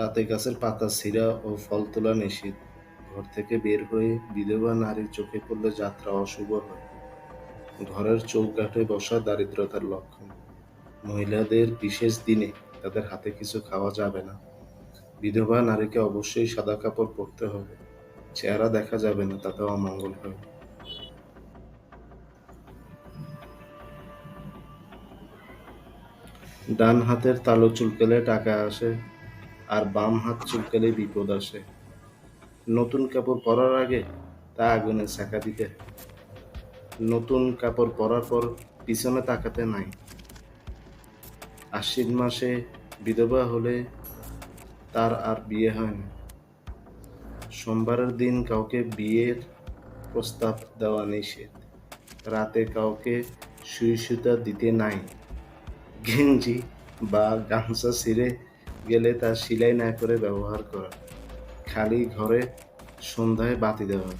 রাতে গাছের পাতা ছিঁড়া ও ফল তোলা নিষিদ্ধ। ঘর থেকে বের হয়ে বিধবা নারীর চোখে পড়লে যাত্রা অশুভ হয়। ঘরের চৌকাঠে বসা দারিদ্রতার লক্ষণ। মহিলাদের বিশেষ দিনে তাদের হাতে কিছু খাওয়া যাবে না। বিধবা নারীকে অবশ্যই সাদা কাপড় পরতে হবে। চেহারা দেখা যাবে না, তাতে অমঙ্গল হয়। ডান হাতের তালু চুলকালে টাকা আসে, আর বাম হাত চুলকালে বিপদ আসে। নতুন কাপড় পরার আগে তা আগুনে সেঁকা দিতে হয়। নতুন কাপড় পরার পর পিছনে তাকাতে নাই। আশ্বিন মাসে বিধবা হলে তার আর বিয়ে হয় না। সোমবারের দিন কাউকে বিয়ের প্রস্তাব দেওয়া নিষেধ। রাতে কাউকে সুই সুতা দিতে নাই। গেঞ্জি বা গামছা ছিঁড়ে গেলে তা সেলাই না করে ব্যবহার করা। খালি ঘরে সন্ধ্যায় বাতি দেওয়া।